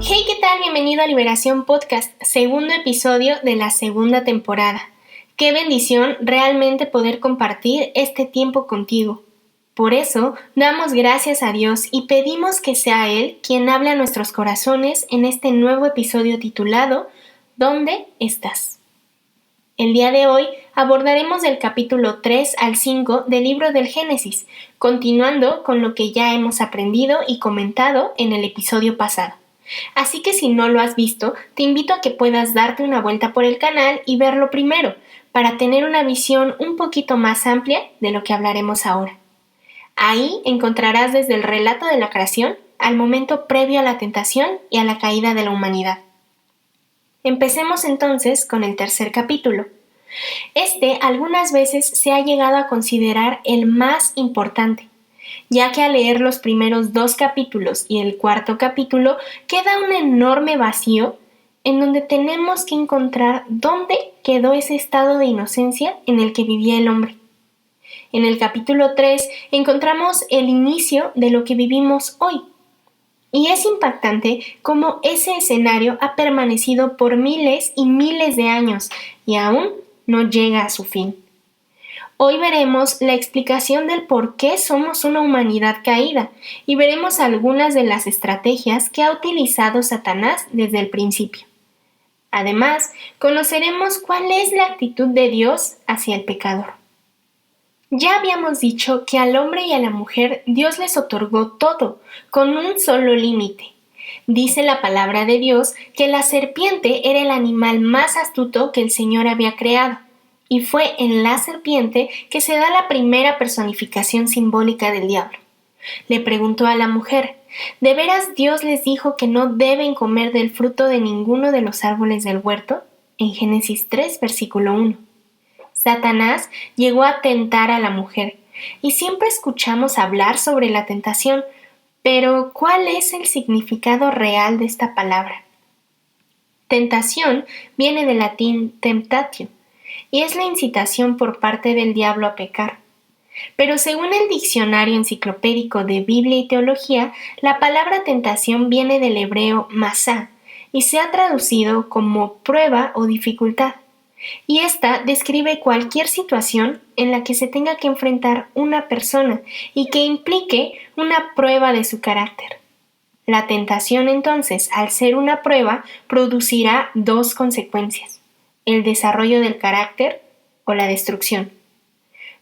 Hey, ¿qué tal? Bienvenido a Liberación Podcast, segundo episodio de la segunda temporada. Qué bendición realmente poder compartir este tiempo contigo. Por eso, damos gracias a Dios y pedimos que sea Él quien hable a nuestros corazones en este nuevo episodio titulado ¿Dónde estás? El día de hoy abordaremos del capítulo 3 al 5 del libro del Génesis, continuando con lo que ya hemos aprendido y comentado en el episodio pasado. Así que si no lo has visto, te invito a que puedas darte una vuelta por el canal y verlo primero, para tener una visión un poquito más amplia de lo que hablaremos ahora. Ahí encontrarás desde el relato de la creación al momento previo a la tentación y a la caída de la humanidad. Empecemos entonces con el tercer capítulo. Este algunas veces se ha llegado a considerar el más importante, ya que al leer los primeros 2 capítulos y el cuarto capítulo queda un enorme vacío en donde tenemos que encontrar dónde quedó ese estado de inocencia en el que vivía el hombre. En el capítulo 3 encontramos el inicio de lo que vivimos hoy. Y es impactante cómo ese escenario ha permanecido por miles y miles de años y aún no llega a su fin. Hoy veremos la explicación del por qué somos una humanidad caída y veremos algunas de las estrategias que ha utilizado Satanás desde el principio. Además, conoceremos cuál es la actitud de Dios hacia el pecador. Ya habíamos dicho que al hombre y a la mujer Dios les otorgó todo, con un solo límite. Dice la palabra de Dios que la serpiente era el animal más astuto que el Señor había creado. Y fue en la serpiente que se da la primera personificación simbólica del diablo. Le preguntó a la mujer, ¿de veras Dios les dijo que no deben comer del fruto de ninguno de los árboles del huerto? En Génesis 3, versículo 1. Satanás llegó a tentar a la mujer, y siempre escuchamos hablar sobre la tentación, pero ¿cuál es el significado real de esta palabra? Tentación viene del latín temptatio, y es la incitación por parte del diablo a pecar. Pero según el diccionario enciclopédico de Biblia y Teología, la palabra tentación viene del hebreo masá y se ha traducido como prueba o dificultad. Y esta describe cualquier situación en la que se tenga que enfrentar una persona y que implique una prueba de su carácter. La tentación, entonces, al ser una prueba, producirá 2 consecuencias: el desarrollo del carácter o la destrucción.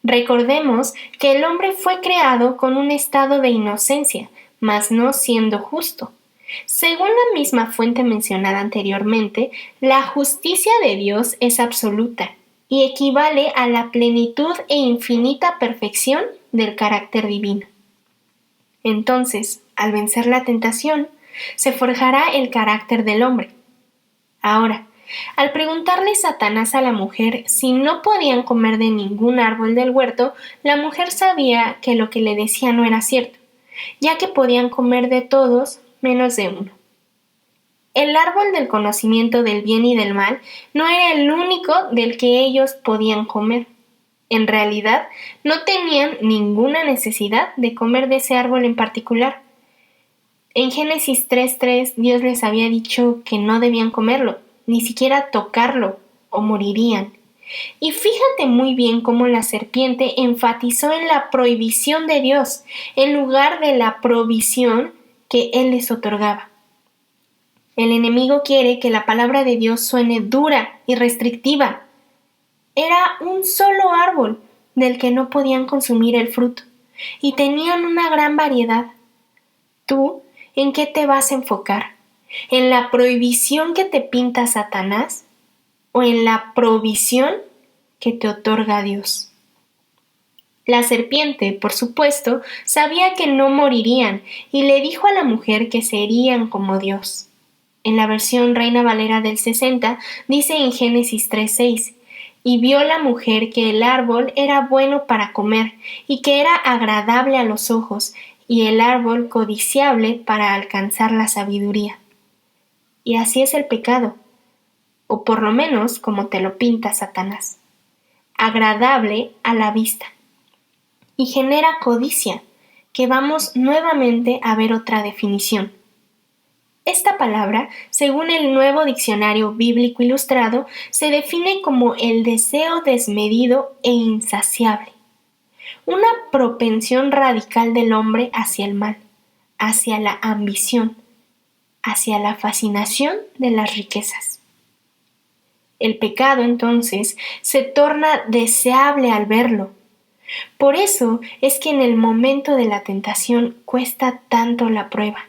Recordemos que el hombre fue creado con un estado de inocencia, mas no siendo justo. Según la misma fuente mencionada anteriormente, la justicia de Dios es absoluta y equivale a la plenitud e infinita perfección del carácter divino. Entonces, al vencer la tentación, se forjará el carácter del hombre. Ahora, al preguntarle Satanás a la mujer si no podían comer de ningún árbol del huerto, la mujer sabía que lo que le decía no era cierto, ya que podían comer de todos menos de uno. El árbol del conocimiento del bien y del mal no era el único del que ellos podían comer. En realidad, no tenían ninguna necesidad de comer de ese árbol en particular. En Génesis 3:3 Dios les había dicho que no debían comerlo, ni siquiera tocarlo, o morirían. Y fíjate muy bien cómo la serpiente enfatizó en la prohibición de Dios, en lugar de la provisión que Él les otorgaba. El enemigo quiere que la palabra de Dios suene dura y restrictiva. Era un solo árbol del que no podían consumir el fruto, y tenían una gran variedad. ¿Tú en qué te vas a enfocar? ¿En la prohibición que te pinta Satanás o en la provisión que te otorga Dios? La serpiente, por supuesto, sabía que no morirían y le dijo a la mujer que serían como Dios. En la versión Reina Valera del 60 dice en Génesis 3:6, y vio la mujer que el árbol era bueno para comer y que era agradable a los ojos y el árbol codiciable para alcanzar la sabiduría. Y así es el pecado, o por lo menos como te lo pinta Satanás, agradable a la vista, y genera codicia, que vamos nuevamente a ver otra definición. Esta palabra, según el Nuevo Diccionario Bíblico Ilustrado, se define como el deseo desmedido e insaciable, una propensión radical del hombre hacia el mal, hacia la ambición, hacia la fascinación de las riquezas. El pecado, entonces, se torna deseable al verlo. Por eso es que en el momento de la tentación cuesta tanto la prueba.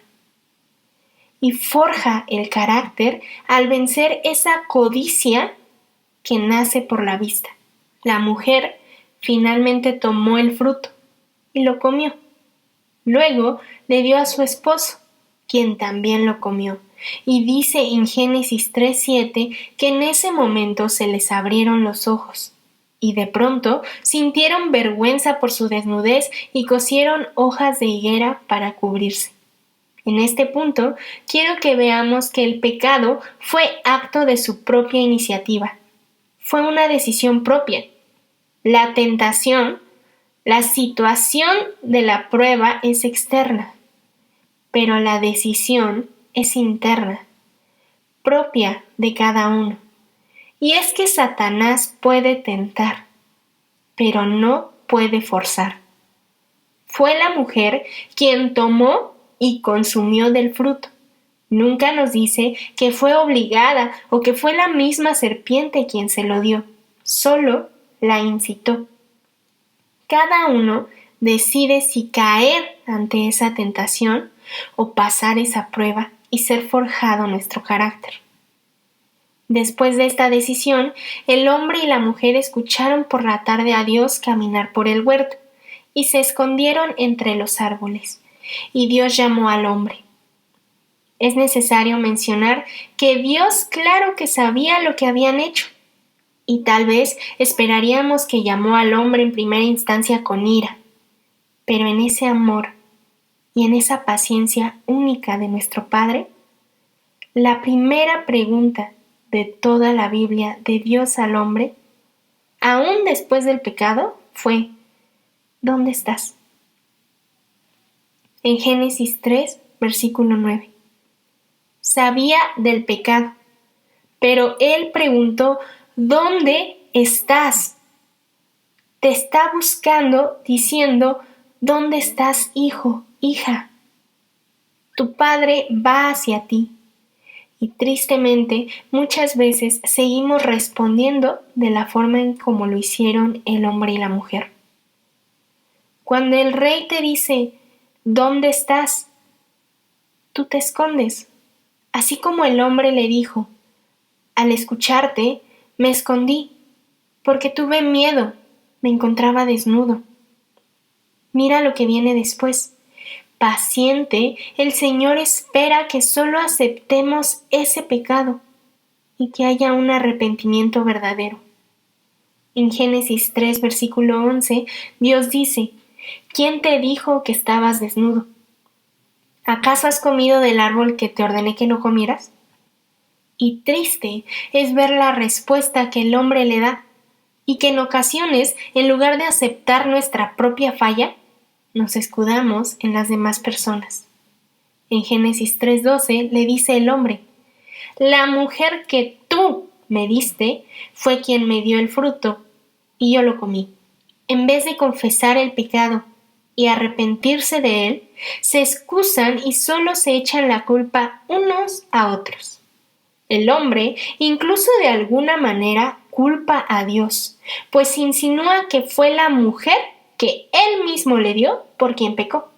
Y forja el carácter al vencer esa codicia que nace por la vista. La mujer finalmente tomó el fruto y lo comió. Luego le dio a su esposo, quien también lo comió. Y dice en Génesis 3:7 que en ese momento se les abrieron los ojos, y de pronto sintieron vergüenza por su desnudez y cosieron hojas de higuera para cubrirse. En este punto, quiero que veamos que el pecado fue acto de su propia iniciativa. Fue una decisión propia. La tentación, la situación de la prueba es externa, pero la decisión es interna, propia de cada uno. Y es que Satanás puede tentar, pero no puede forzar. Fue la mujer quien tomó y consumió del fruto. Nunca nos dice que fue obligada o que fue la misma serpiente quien se lo dio, solo la incitó. Cada uno decide si caer ante esa tentación o pasar esa prueba y ser forjado nuestro carácter. Después de esta decisión, el hombre y la mujer escucharon por la tarde a Dios caminar por el huerto y se escondieron entre los árboles. Y Dios llamó al hombre. Es necesario mencionar que Dios claro que sabía lo que habían hecho, y tal vez esperaríamos que llamó al hombre en primera instancia con ira, pero en ese amor y en esa paciencia única de nuestro Padre, la primera pregunta de toda la Biblia de Dios al hombre, aún después del pecado, fue: ¿dónde estás? En Génesis 3, versículo 9. Sabía del pecado, pero él preguntó: ¿dónde estás? Te está buscando diciendo: ¿dónde estás, hijo, hija? Tu padre va hacia ti. Y tristemente, muchas veces seguimos respondiendo de la forma en como lo hicieron el hombre y la mujer. Cuando el rey te dice: ¿dónde estás?, tú te escondes, así como el hombre le dijo: al escucharte, me escondí, porque tuve miedo, me encontraba desnudo. Mira lo que viene después. Paciente, el Señor espera que solo aceptemos ese pecado y que haya un arrepentimiento verdadero. En Génesis 3, versículo 11, Dios dice: ¿quién te dijo que estabas desnudo? ¿Acaso has comido del árbol que te ordené que no comieras? Y triste es ver la respuesta que el hombre le da, y que en ocasiones, en lugar de aceptar nuestra propia falla, nos escudamos en las demás personas. En Génesis 3:12 le dice el hombre: la mujer que tú me diste fue quien me dio el fruto, y yo lo comí. En vez de confesar el pecado y arrepentirse de él, se excusan y solo se echan la culpa unos a otros. El hombre, incluso de alguna manera, culpa a Dios, pues insinúa que fue la mujer que él mismo le dio por quien pecó,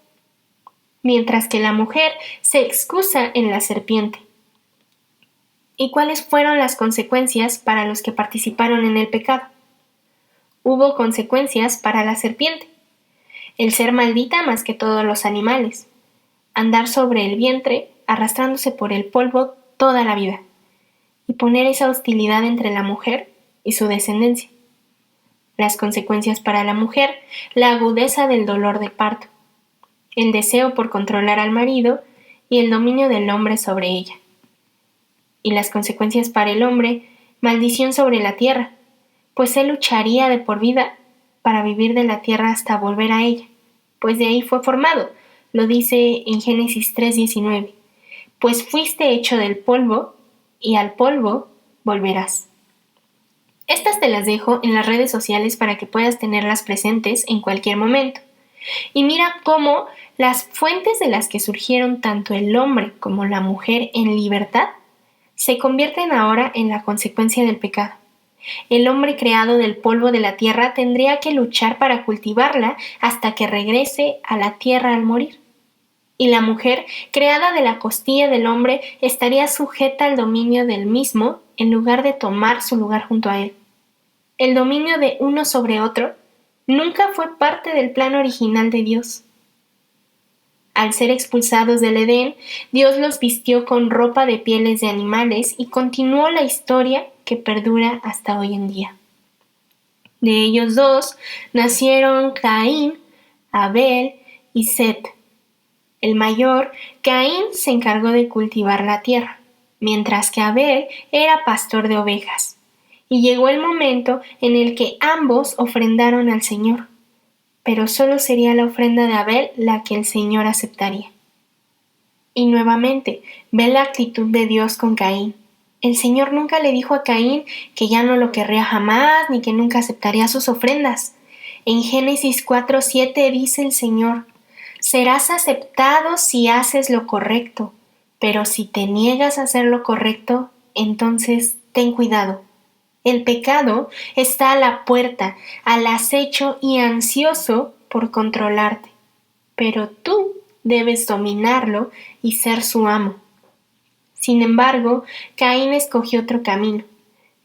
mientras que la mujer se excusa en la serpiente. ¿Y cuáles fueron las consecuencias para los que participaron en el pecado? Hubo consecuencias para la serpiente: el ser maldita más que todos los animales, andar sobre el vientre arrastrándose por el polvo toda la vida, y poner esa hostilidad entre la mujer y su descendencia. Las consecuencias para la mujer: la agudeza del dolor de parto, el deseo por controlar al marido y el dominio del hombre sobre ella. Y las consecuencias para el hombre: maldición sobre la tierra, pues él lucharía de por vida para vivir de la tierra hasta volver a ella, pues de ahí fue formado, lo dice en Génesis 3:19. pues fuiste hecho del polvo, y al polvo volverás. Estas te las dejo en las redes sociales para que puedas tenerlas presentes en cualquier momento. Y mira cómo las fuentes de las que surgieron tanto el hombre como la mujer en libertad se convierten ahora en la consecuencia del pecado. El hombre creado del polvo de la tierra tendría que luchar para cultivarla hasta que regrese a la tierra al morir. Y la mujer, creada de la costilla del hombre, estaría sujeta al dominio del mismo en lugar de tomar su lugar junto a él. El dominio de uno sobre otro nunca fue parte del plan original de Dios. Al ser expulsados del Edén, Dios los vistió con ropa de pieles de animales y continuó la historia que perdura hasta hoy en día. De ellos dos nacieron Caín, Abel y Set. El mayor, Caín, se encargó de cultivar la tierra, mientras que Abel era pastor de ovejas. Y llegó el momento en el que ambos ofrendaron al Señor, pero solo sería la ofrenda de Abel la que el Señor aceptaría. Y nuevamente, ve la actitud de Dios con Caín. El Señor nunca le dijo a Caín que ya no lo querría jamás ni que nunca aceptaría sus ofrendas. En Génesis 4:7 dice el Señor: serás aceptado si haces lo correcto, pero si te niegas a hacer lo correcto, entonces ten cuidado. El pecado está a la puerta, al acecho y ansioso por controlarte, pero tú debes dominarlo y ser su amo. Sin embargo, Caín escogió otro camino.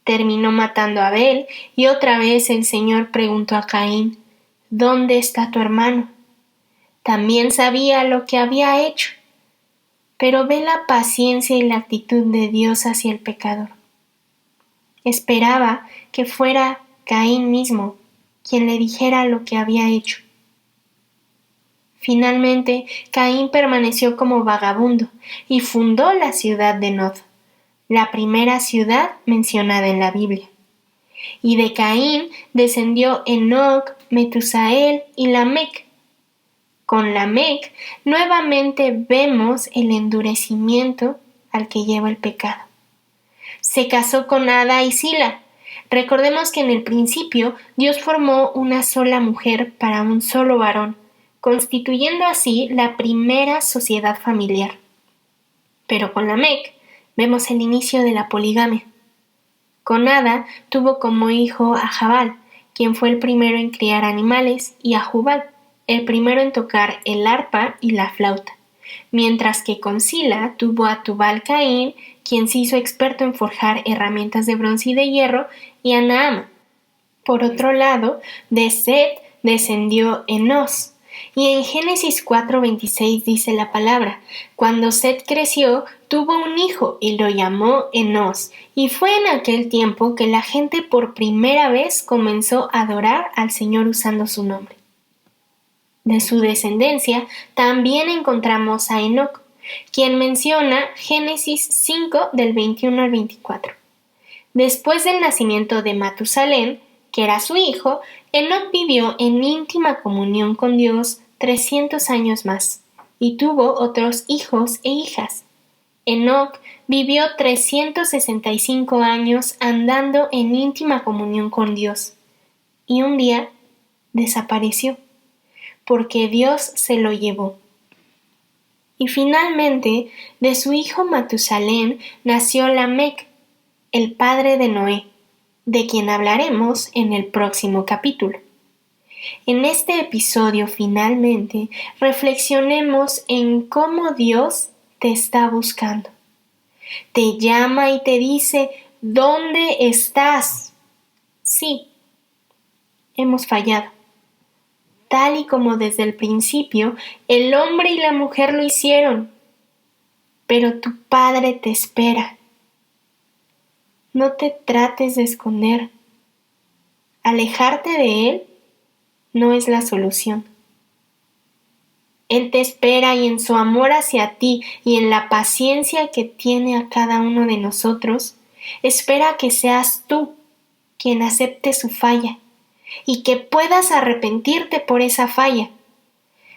Terminó matando a Abel y otra vez el Señor preguntó a Caín: ¿dónde está tu hermano? También sabía lo que había hecho, pero ve la paciencia y la actitud de Dios hacia el pecador. Esperaba que fuera Caín mismo quien le dijera lo que había hecho. Finalmente, Caín permaneció como vagabundo y fundó la ciudad de Nod, la primera ciudad mencionada en la Biblia. Y de Caín descendió Enoc, Metusael y Lamec. Con Lamec nuevamente vemos el endurecimiento al que lleva el pecado. Se casó con Ada y Sila. Recordemos que en el principio Dios formó una sola mujer para un solo varón, constituyendo así la primera sociedad familiar. Pero con Lamec vemos el inicio de la poligamia. Con Ada tuvo como hijo a Jabal, quien fue el primero en criar animales, y a Jubal, el primero en tocar el arpa y la flauta, mientras que con Sila tuvo a Tubal Caín, quien se hizo experto en forjar herramientas de bronce y de hierro, y a Naama. Por otro lado, de Set descendió Enos, y en Génesis 4:26 dice la palabra: cuando Set creció, tuvo un hijo y lo llamó Enos, y fue en aquel tiempo que la gente por primera vez comenzó a adorar al Señor usando su nombre. De su descendencia también encontramos a Enoc, quien menciona Génesis 5 del 21 al 24. Después del nacimiento de Matusalén, que era su hijo, Enoc vivió en íntima comunión con Dios 300 años más, y tuvo otros hijos e hijas. Enoc vivió 365 años andando en íntima comunión con Dios, y un día desapareció, porque Dios se lo llevó. Y finalmente, de su hijo Matusalén nació Lamec, el padre de Noé, de quien hablaremos en el próximo capítulo. En este episodio, finalmente, reflexionemos en cómo Dios te está buscando. Te llama y te dice: ¿dónde estás? Sí, hemos fallado. Tal y como desde el principio el hombre y la mujer lo hicieron. Pero tu Padre te espera. No te trates de esconder. Alejarte de Él no es la solución. Él te espera, y en su amor hacia ti y en la paciencia que tiene a cada uno de nosotros, espera que seas tú quien acepte su falla y que puedas arrepentirte por esa falla.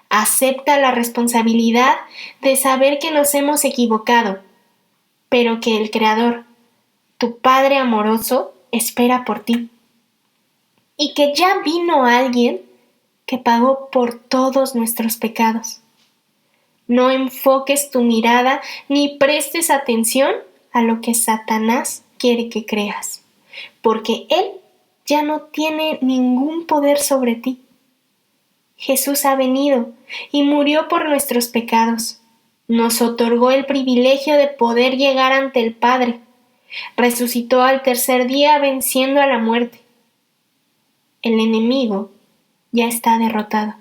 Acepta la responsabilidad de saber que nos hemos equivocado, pero que el Creador, tu Padre amoroso, espera por ti. Y que ya vino alguien que pagó por todos nuestros pecados. No enfoques tu mirada ni prestes atención a lo que Satanás quiere que creas, porque él ya no tiene ningún poder sobre ti. Jesús ha venido y murió por nuestros pecados. Nos otorgó el privilegio de poder llegar ante el Padre. Resucitó al tercer día venciendo a la muerte. El enemigo ya está derrotado.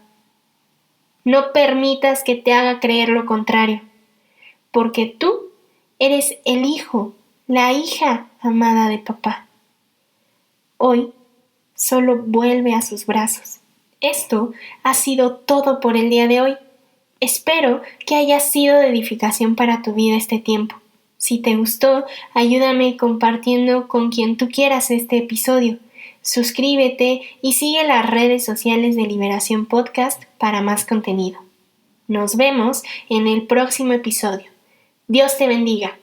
No permitas que te haga creer lo contrario, porque tú eres el hijo, la hija amada de papá. Hoy solo vuelve a sus brazos. Esto ha sido todo por el día de hoy. Espero que haya sido de edificación para tu vida este tiempo. Si te gustó, ayúdame compartiendo con quien tú quieras este episodio. Suscríbete y sigue las redes sociales de Liberación Podcast para más contenido. Nos vemos en el próximo episodio. Dios te bendiga.